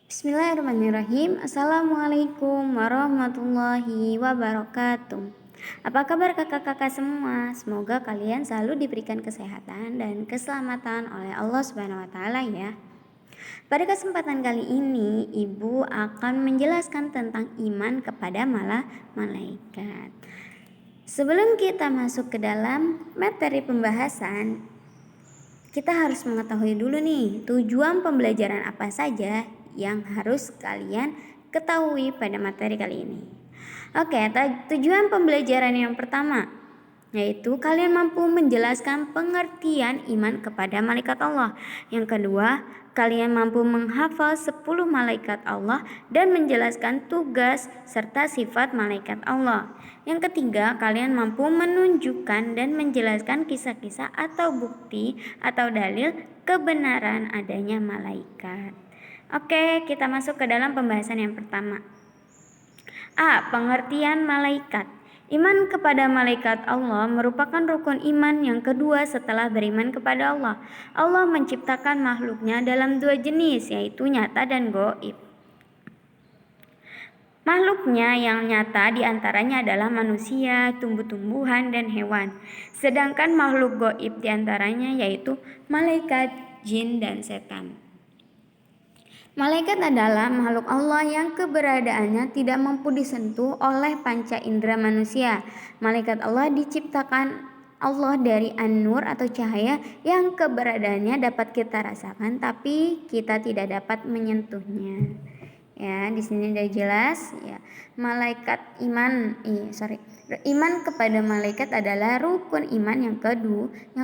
Bismillahirrahmanirrahim. Assalamualaikum warahmatullahi wabarakatuh. Apa kabar kakak-kakak semua? Semoga kalian selalu diberikan kesehatan dan keselamatan oleh Allah Subhanahu wa taala ya. Pada kesempatan kali ini, Ibu akan menjelaskan tentang iman kepada malaikat. Sebelum kita masuk ke dalam materi pembahasan, kita harus mengetahui dulu nih tujuan pembelajaran apa saja yang harus kalian ketahui pada materi kali ini. Oke, tujuan pembelajaran yang pertama yaitu kalian mampu menjelaskan pengertian iman kepada malaikat Allah. Yang kedua, kalian mampu menghafal 10 malaikat Allah dan menjelaskan tugas serta sifat malaikat Allah. Yang ketiga, kalian mampu menunjukkan dan menjelaskan kisah-kisah atau bukti atau dalil kebenaran adanya malaikat. Oke, kita masuk ke dalam pembahasan yang pertama. A. Pengertian malaikat. Iman kepada malaikat Allah merupakan rukun iman yang kedua setelah beriman kepada Allah. Allah menciptakan makhluknya dalam dua jenis, yaitu nyata dan gaib. Makhluknya yang nyata diantaranya adalah manusia, tumbuh-tumbuhan, dan hewan. Sedangkan makhluk gaib diantaranya yaitu malaikat, jin, dan setan. Malaikat adalah makhluk Allah yang keberadaannya tidak mampu disentuh oleh panca indera manusia. Malaikat Allah diciptakan Allah dari an-nur atau cahaya yang keberadaannya dapat kita rasakan tapi kita tidak dapat menyentuhnya. Ya, di sini udah jelas ya. Iman kepada malaikat adalah rukun iman yang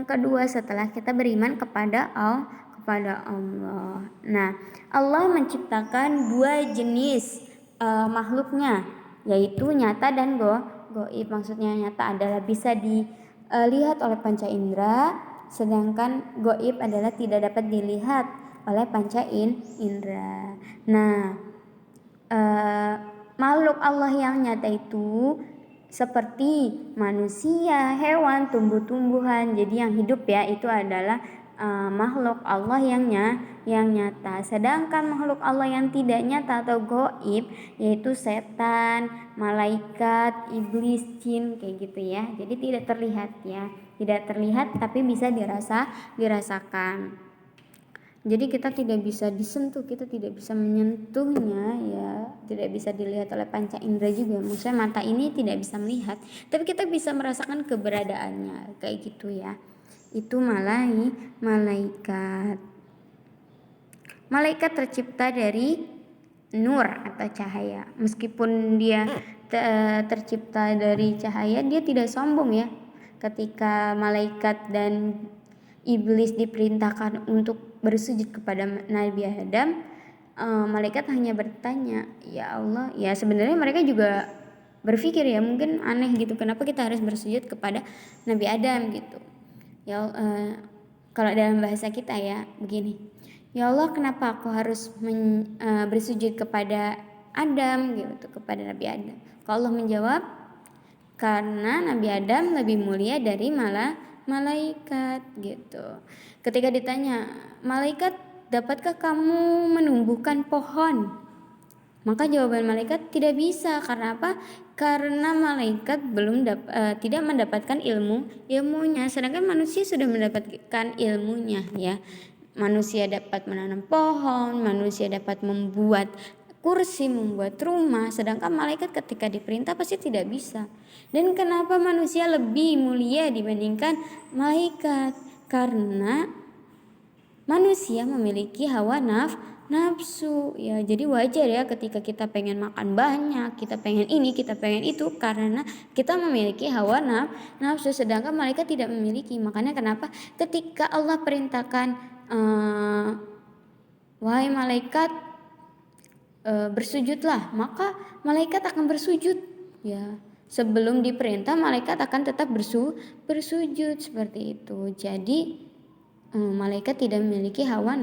kedua setelah kita beriman kepada Allah. Nah, Allah menciptakan dua jenis makhluknya, yaitu nyata dan gaib. Maksudnya nyata adalah bisa dilihat oleh panca indera, sedangkan gaib adalah tidak dapat dilihat oleh panca indera. Nah, makhluk Allah yang nyata itu seperti manusia, hewan, tumbuh-tumbuhan. Jadi yang hidup ya itu adalah makhluk Allah yang nyata. Sedangkan makhluk Allah yang tidak nyata atau gaib yaitu setan, malaikat, iblis, jin kayak gitu ya. Jadi tidak terlihat ya. Tidak terlihat tapi bisa dirasakan. Jadi kita tidak bisa disentuh, kita tidak bisa menyentuhnya ya, tidak bisa dilihat oleh panca indera juga. Maksudnya mata ini tidak bisa melihat, tapi kita bisa merasakan keberadaannya kayak gitu ya. Itu malaikat. Malaikat tercipta dari nur atau cahaya. Meskipun dia tercipta dari cahaya, dia tidak sombong ya. Ketika malaikat dan iblis diperintahkan untuk bersujud kepada Nabi Adam, malaikat hanya bertanya, ya Allah, ya sebenarnya mereka juga berpikir ya mungkin aneh gitu, kenapa kita harus bersujud kepada Nabi Adam gitu. Ya kalau dalam bahasa kita ya begini, ya Allah kenapa aku harus bersujud kepada Adam gitu, kepada Nabi Adam. Kalau Allah menjawab, karena Nabi Adam lebih mulia dari malaikat gitu. Ketika ditanya, malaikat, dapatkah kamu menumbuhkan pohon? Maka jawaban malaikat tidak bisa. Karena apa? Karena malaikat belum tidak mendapatkan ilmunya, sedangkan manusia sudah mendapatkan ilmunya ya. Manusia dapat menanam pohon, manusia dapat membuat kursi, membuat rumah, sedangkan malaikat ketika diperintah pasti tidak bisa. Dan kenapa manusia lebih mulia dibandingkan malaikat? Karena manusia memiliki hawa nafsu ya. Jadi wajar ya ketika kita pengen makan banyak, kita pengen ini, kita pengen itu, karena kita memiliki hawa nafsu, sedangkan malaikat tidak memiliki. Makanya kenapa ketika Allah perintahkan wahai malaikat bersujudlah, maka malaikat akan bersujud ya. Sebelum diperintah malaikat akan tetap bersujud seperti itu. Jadi malaikat tidak memiliki hawa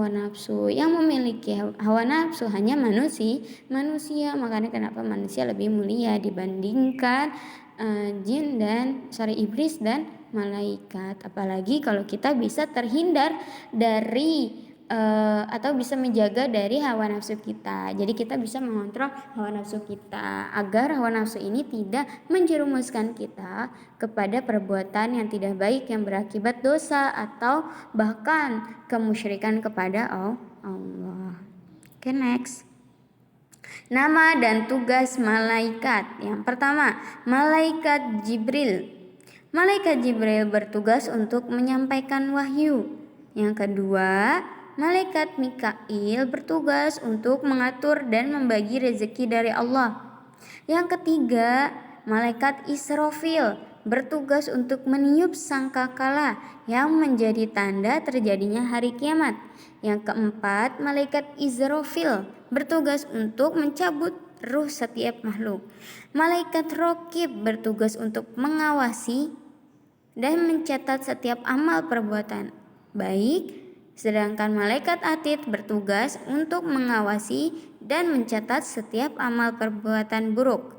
nafsu. Yang memiliki hawa nafsu hanya manusia. Makanya kenapa manusia lebih mulia dibandingkan iblis dan malaikat. Apalagi kalau kita bisa terhindar dari atau bisa menjaga dari hawa nafsu kita. Jadi kita bisa mengontrol hawa nafsu kita agar hawa nafsu ini tidak menjerumuskan kita kepada perbuatan yang tidak baik yang berakibat dosa atau bahkan kemusyrikan kepada Allah. Oke, next. Nama dan tugas malaikat. Yang pertama, malaikat Jibril. Malaikat Jibril bertugas untuk menyampaikan wahyu. Yang kedua, malaikat Mikail bertugas untuk mengatur dan membagi rezeki dari Allah. Yang ketiga, malaikat Israfil bertugas untuk meniup sangkakala yang menjadi tanda terjadinya hari kiamat. Yang keempat, malaikat Israfil bertugas untuk mencabut ruh setiap makhluk. Malaikat Raqib bertugas untuk mengawasi dan mencatat setiap amal perbuatan baik, sedangkan malaikat Atid bertugas untuk mengawasi dan mencatat setiap amal perbuatan buruk.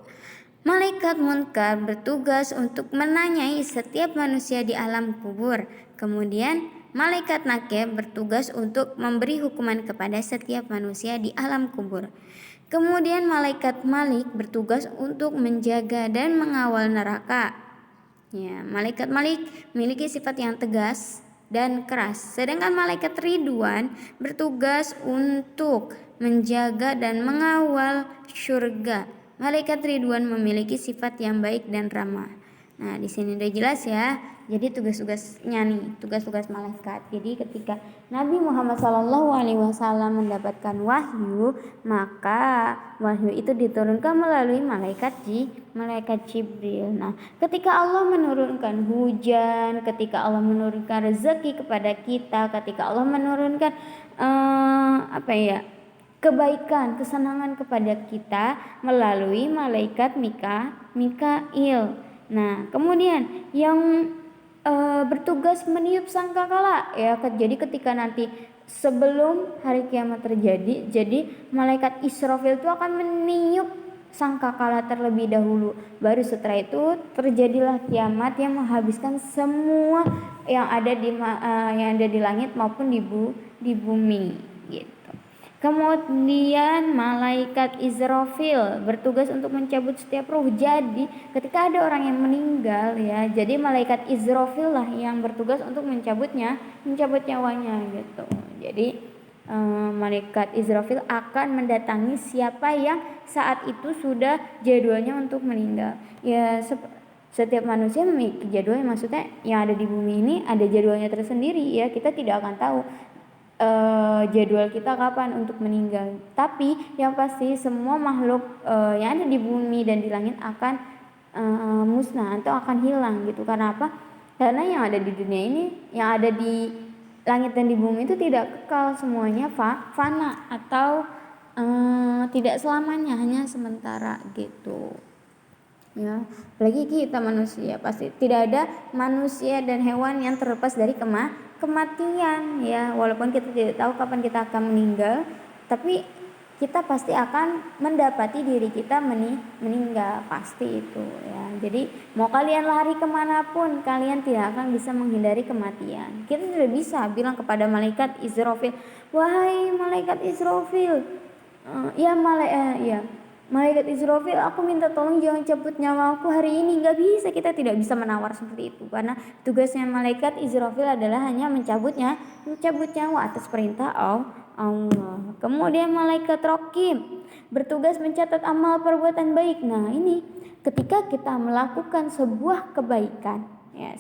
Malaikat Munkar bertugas untuk menanyai setiap manusia di alam kubur. Kemudian malaikat Nakir bertugas untuk memberi hukuman kepada setiap manusia di alam kubur. Kemudian malaikat Malik bertugas untuk menjaga dan mengawal neraka. Ya, malaikat Malik memiliki sifat yang tegas dan keras. Sedangkan malaikat Ridwan bertugas untuk menjaga dan mengawal surga. Malaikat Ridwan memiliki sifat yang baik dan ramah. Nah, di sini udah jelas ya. Jadi tugas-tugasnya nih, tugas-tugas malaikat. Jadi ketika Nabi Muhammad SAW mendapatkan wahyu, maka wahyu itu diturunkan melalui malaikat Jibril. Nah, ketika Allah menurunkan hujan, ketika Allah menurunkan rezeki kepada kita, ketika Allah menurunkan kebaikan, kesenangan kepada kita melalui malaikat Mikail. Nah, kemudian yang bertugas meniup sangkakala ya. Jadi ketika nanti sebelum hari kiamat terjadi, jadi malaikat Israfil itu akan meniup sangkakala terlebih dahulu. Baru setelah itu terjadilah kiamat yang menghabiskan semua yang ada di langit maupun di bumi gitu. Kemudian malaikat Israfil bertugas untuk mencabut setiap ruh. Jadi ketika ada orang yang meninggal ya, jadi malaikat Israfil lah yang bertugas untuk mencabut nyawanya gitu. Jadi malaikat Israfil akan mendatangi siapa yang saat itu sudah jadwalnya untuk meninggal. Ya, setiap manusia memiliki jadwal, maksudnya yang ada di bumi ini ada jadwalnya tersendiri ya. Kita tidak akan tahu jadwal kita kapan untuk meninggal. Tapi yang pasti semua makhluk yang ada di bumi dan di langit akan musnah atau akan hilang gitu. Karena apa? Karena yang ada di dunia ini, yang ada di langit dan di bumi itu tidak kekal, semuanya fana atau tidak selamanya, hanya sementara gitu. Ya, apalagi kita manusia, pasti tidak ada manusia dan hewan yang terlepas dari kematian ya. Walaupun kita tidak tahu kapan kita akan meninggal, tapi kita pasti akan mendapati diri kita meninggal, pasti itu ya. Jadi mau kalian lari kemanapun, kalian tidak akan bisa menghindari kematian. Kita tidak bisa bilang kepada malaikat Israfil, wahai malaikat Israfil, malaikat Israfil, aku minta tolong jangan cabut nyawaku hari ini. Gak bisa, kita tidak bisa menawar seperti itu, karena tugasnya malaikat Israfil adalah hanya mencabut nyawa atas perintah Allah. Kemudian malaikat Raqib bertugas mencatat amal perbuatan baik. Nah, ini ketika kita melakukan sebuah kebaikan ya,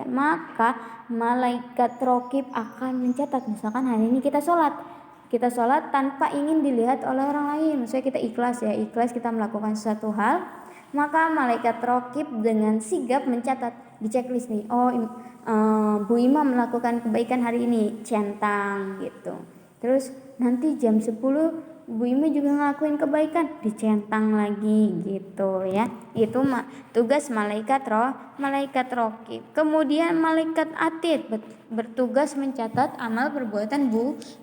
maka malaikat Raqib akan mencatat. Misalkan hari ini kita sholat tanpa ingin dilihat oleh orang lain, maksudnya kita ikhlas kita melakukan sesuatu hal, maka malaikat Raqib dengan sigap mencatat di checklist nih, Bu Ima melakukan kebaikan hari ini, centang gitu. Terus nanti jam 10 Bu Ima juga ngelakuin kebaikan, dicentang lagi gitu ya. Itu tugas malaikat Raqib. Kemudian malaikat Atid bertugas mencatat amal perbuatan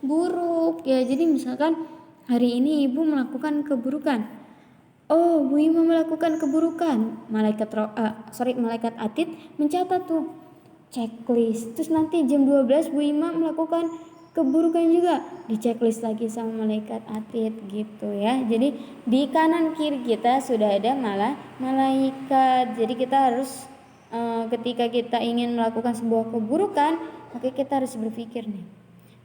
buruk ya. Jadi misalkan hari ini ibu melakukan keburukan, Bu Ima melakukan keburukan, malaikat Atid mencatat tuh checklist. Terus nanti jam 12 Bu Ima melakukan keburukan juga di checklist lagi sama malaikat atid gitu ya. Jadi di kanan kiri kita sudah ada malaikat. Jadi kita harus ketika kita ingin melakukan sebuah keburukan, maka kita harus berpikir nih,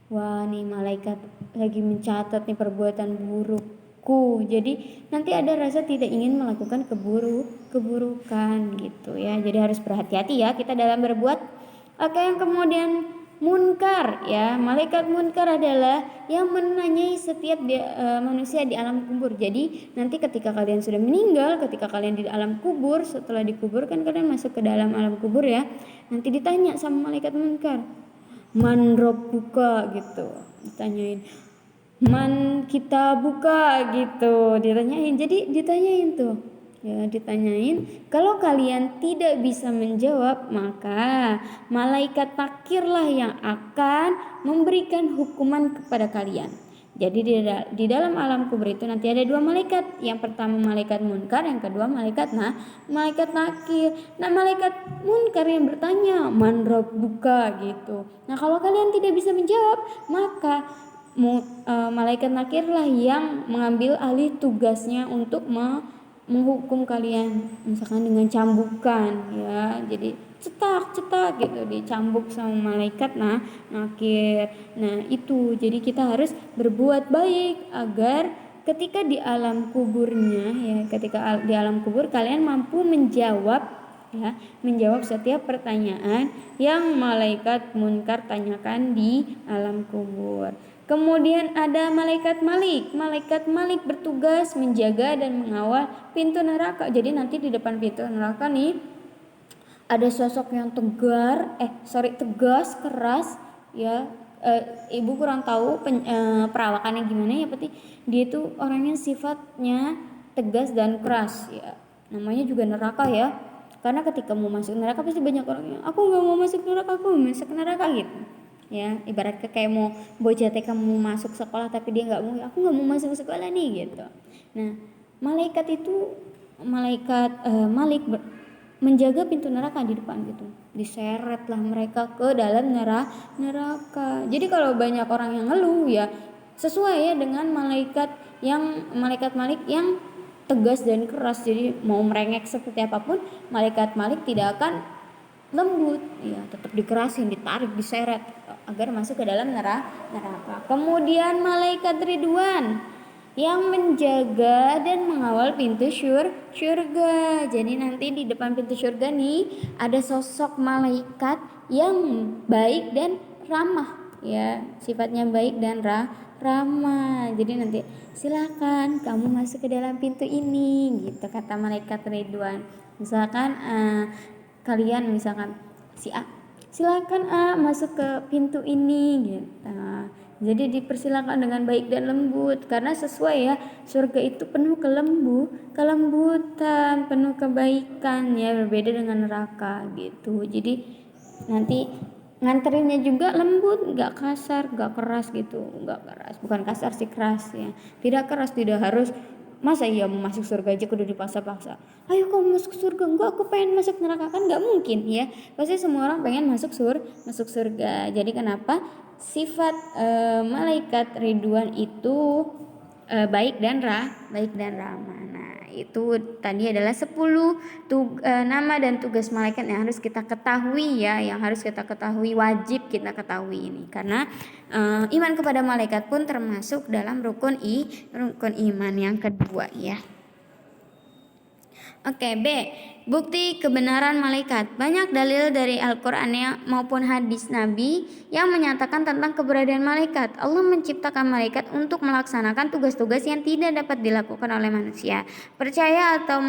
wah nih malaikat lagi mencatat nih perbuatan burukku. Jadi nanti ada rasa tidak ingin melakukan keburukan gitu ya. Jadi harus berhati-hati ya kita dalam berbuat. Oke, yang kemudian munkar ya. Malaikat munkar adalah yang menanyai setiap manusia di alam kubur. Jadi nanti ketika kalian sudah meninggal, ketika kalian di alam kubur, setelah dikuburkan kalian masuk ke dalam alam kubur ya. Nanti ditanya sama malaikat munkar, man rabbuka gitu, ditanyain man kita buka gitu, ditanyain. Jadi ditanyain tuh ya, ditanyain. Kalau kalian tidak bisa menjawab, maka malaikat nakirlah yang akan memberikan hukuman kepada kalian. Jadi di dalam alam kubur itu nanti ada dua malaikat. Yang pertama malaikat munkar, yang kedua malaikat nakir. Nah, malaikat munkar yang bertanya, man rabbuka gitu. Nah, kalau kalian tidak bisa menjawab, maka malaikat nakirlah yang mengambil alih tugasnya untuk menghukum kalian, misalkan dengan cambukan ya. Jadi cetak gitu, dicambuk sama malaikat nakir. Nah itu, jadi kita harus berbuat baik agar ketika di alam kuburnya ya, ketika di alam kubur kalian mampu menjawab ya, menjawab setiap pertanyaan yang malaikat munkar tanyakan di alam kubur. Kemudian ada malaikat malik. Malaikat malik bertugas menjaga dan mengawal pintu neraka. Jadi nanti di depan pintu neraka nih ada sosok yang tegas, keras ya. Ibu kurang tahu perawakannya gimana ya, berarti dia itu orangnya sifatnya tegas dan keras ya. Namanya juga neraka ya. Karena ketika mau masuk neraka pasti banyak orang yang aku nggak mau masuk neraka, aku mau masuk neraka gitu. Ya, ibaratnya kayak mau bocah TK mau masuk sekolah tapi dia nggak mau, aku nggak mau masuk sekolah nih gitu. Nah, malaikat Malik menjaga pintu neraka di depan gitu, diseretlah mereka ke dalam neraka. Jadi kalau banyak orang yang ngeluh ya sesuai ya dengan malaikat Malik yang tegas dan keras. Jadi mau merengek seperti apapun, malaikat Malik tidak akan lembut ya, tetap dikerasin, ditarik, diseret agar masuk ke dalam neraka. Kemudian malaikat Ridwan yang menjaga dan mengawal pintu surga. Jadi nanti di depan pintu surga nih ada sosok malaikat yang baik dan ramah ya, sifatnya baik dan ramah. Jadi nanti silakan kamu masuk ke dalam pintu ini gitu, kata malaikat Ridwan. Misalkan kalian misalkan si A, silakan A masuk ke pintu ini gitu. Jadi dipersilakan dengan baik dan lembut, karena sesuai ya, surga itu penuh kelembutan, penuh kebaikan ya, berbeda dengan neraka gitu. Jadi nanti nganterinnya juga lembut, nggak kasar, nggak keras gitu, nggak keras, bukan kasar sih, keras ya, tidak keras, tidak harus. Masa iya mau masuk surga aja kudu dipaksa-paksa, ayo kamu masuk surga, enggak aku pengen masuk neraka, kan nggak mungkin ya. Pasti semua orang pengen masuk surga. Jadi kenapa sifat malaikat Ridwan itu baik dan ramah. Nah itu tadi adalah 10 nama dan tugas malaikat yang harus kita ketahui ya, yang harus kita ketahui, wajib kita ketahui ini, karena iman kepada malaikat pun termasuk dalam rukun iman yang kedua ya. Oke, B. Bukti kebenaran malaikat. Banyak dalil dari Al-Quran maupun hadis Nabi yang menyatakan tentang keberadaan malaikat. Allah menciptakan malaikat untuk melaksanakan tugas-tugas yang tidak dapat dilakukan oleh manusia. Percaya atau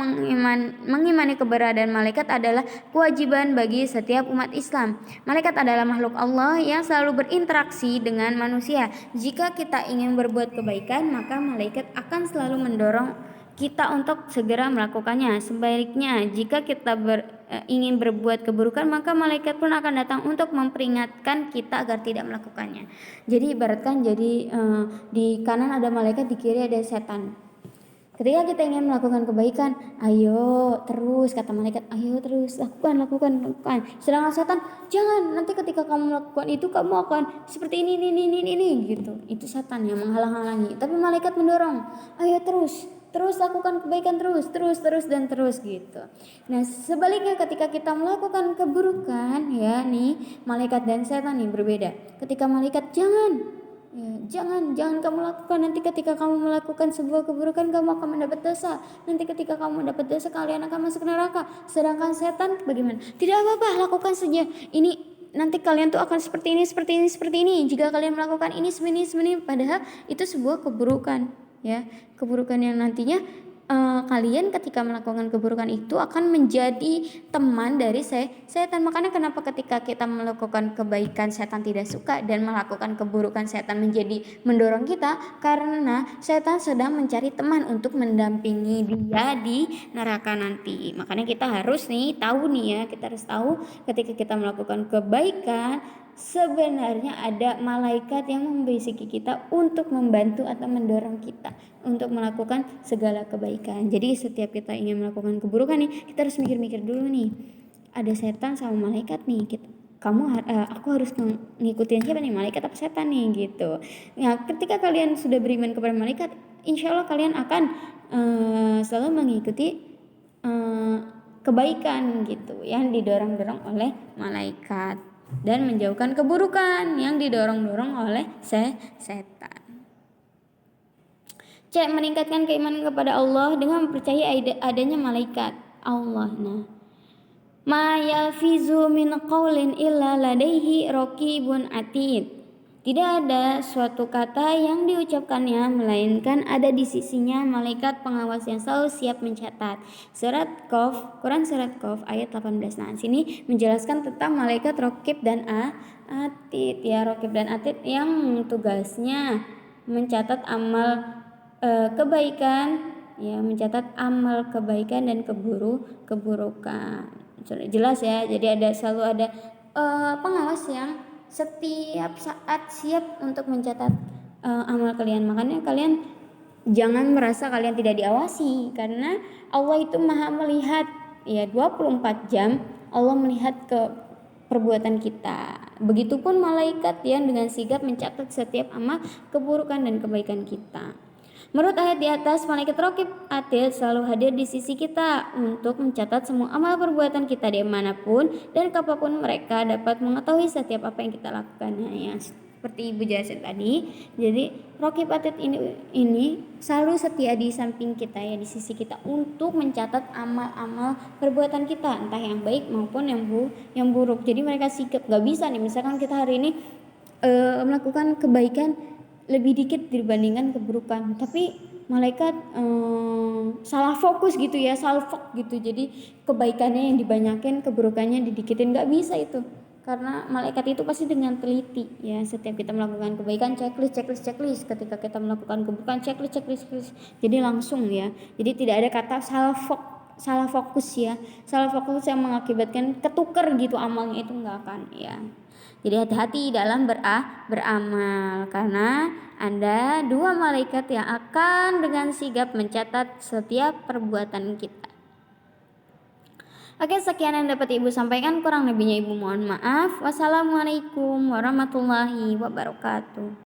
mengimani keberadaan malaikat adalah kewajiban bagi setiap umat Islam. Malaikat adalah makhluk Allah yang selalu berinteraksi dengan manusia. Jika kita ingin berbuat kebaikan, maka malaikat akan selalu mendorong kita untuk segera melakukannya. Sebaliknya, jika kita ingin berbuat keburukan, maka malaikat pun akan datang untuk memperingatkan kita agar tidak melakukannya. Jadi ibaratkan, di kanan ada malaikat, di kiri ada setan. Ketika kita ingin melakukan kebaikan, ayo terus, kata malaikat, ayo terus lakukan. Sedangkan setan, jangan, nanti ketika kamu melakukan itu kamu akan seperti ini gitu. Itu setan yang menghalang-halangi. Tapi malaikat mendorong, ayo terus lakukan kebaikan terus dan terus gitu. Nah, sebaliknya ketika kita melakukan keburukan, ya nih, malaikat dan setan nih berbeda. Ketika malaikat, jangan kamu lakukan, nanti ketika kamu melakukan sebuah keburukan kamu akan mendapat dosa, nanti ketika kamu mendapat dosa kalian akan masuk neraka. Sedangkan setan bagaimana? Tidak apa-apa, lakukan saja, ini nanti kalian tuh akan seperti ini jika kalian melakukan ini sebenarnya, padahal itu sebuah keburukan, ya, keburukan yang nantinya kalian ketika melakukan keburukan itu akan menjadi teman dari setan. Makanya kenapa ketika kita melakukan kebaikan setan tidak suka, dan melakukan keburukan setan menjadi mendorong kita, karena setan sedang mencari teman untuk mendampingi dia di neraka nanti. Makanya kita harus tahu ya, kita harus tahu ketika kita melakukan kebaikan sebenarnya ada malaikat yang membisiki kita untuk membantu atau mendorong kita untuk melakukan segala kebaikan. Jadi setiap kita ingin melakukan keburukan nih, kita harus mikir-mikir dulu nih, ada setan sama malaikat nih, aku harus ngikutin siapa nih, malaikat apa setan nih gitu. Nah, ketika kalian sudah beriman kepada malaikat, insya Allah kalian akan selalu mengikuti kebaikan gitu yang didorong-dorong oleh malaikat, dan menjauhkan keburukan yang didorong-dorong oleh setan. C. Meningkatkan keimanan kepada Allah dengan mempercayai adanya malaikat Allah. Nah, ma yalfizu min qaulin illa ladaihi raqibun atid. Tidak ada suatu kata yang diucapkannya melainkan ada di sisinya malaikat pengawas yang selalu siap mencatat. Quran surat Qaf ayat 18. Nah, sini menjelaskan tentang malaikat Raqib dan Atid, ya, Raqib dan Atid yang tugasnya mencatat amal kebaikan, ya, mencatat amal kebaikan dan keburukan. Jelas ya, jadi selalu ada pengawas yang setiap saat siap untuk mencatat amal kalian. Makanya kalian jangan merasa kalian tidak diawasi, karena Allah itu maha melihat, ya, 24 jam Allah melihat ke perbuatan kita. Begitupun malaikat yang dengan sigap mencatat setiap amal keburukan dan kebaikan kita. Menurut ayat di atas, malaikat Raqib Atid selalu hadir di sisi kita untuk mencatat semua amal perbuatan kita dimanapun dan kapanpun. Mereka dapat mengetahui setiap apa yang kita lakukan. Nah, ya, seperti Ibu jelasin tadi, jadi Raqib Atid ini selalu setia di samping kita, ya, di sisi kita untuk mencatat amal-amal perbuatan kita, entah yang baik maupun yang buruk. Jadi mereka sigap, gak bisa nih misalkan kita hari ini melakukan kebaikan lebih dikit dibandingkan keburukan, tapi malaikat salah fokus gitu ya, salfok gitu, jadi kebaikannya yang dibanyakin, keburukannya didikitin. Gak bisa itu, karena malaikat itu pasti dengan teliti, ya. Setiap kita melakukan kebaikan checklist, ketika kita melakukan keburukan checklist, jadi langsung, ya. Jadi tidak ada kata salah fokus ya, salah fokus yang mengakibatkan ketuker gitu amalnya, itu nggak akan, ya. Jadi hati-hati dalam beramal, karena ada dua malaikat yang akan dengan sigap mencatat setiap perbuatan kita. Oke, sekian yang dapat Ibu sampaikan, kurang lebihnya Ibu mohon maaf. Wassalamualaikum warahmatullahi wabarakatuh.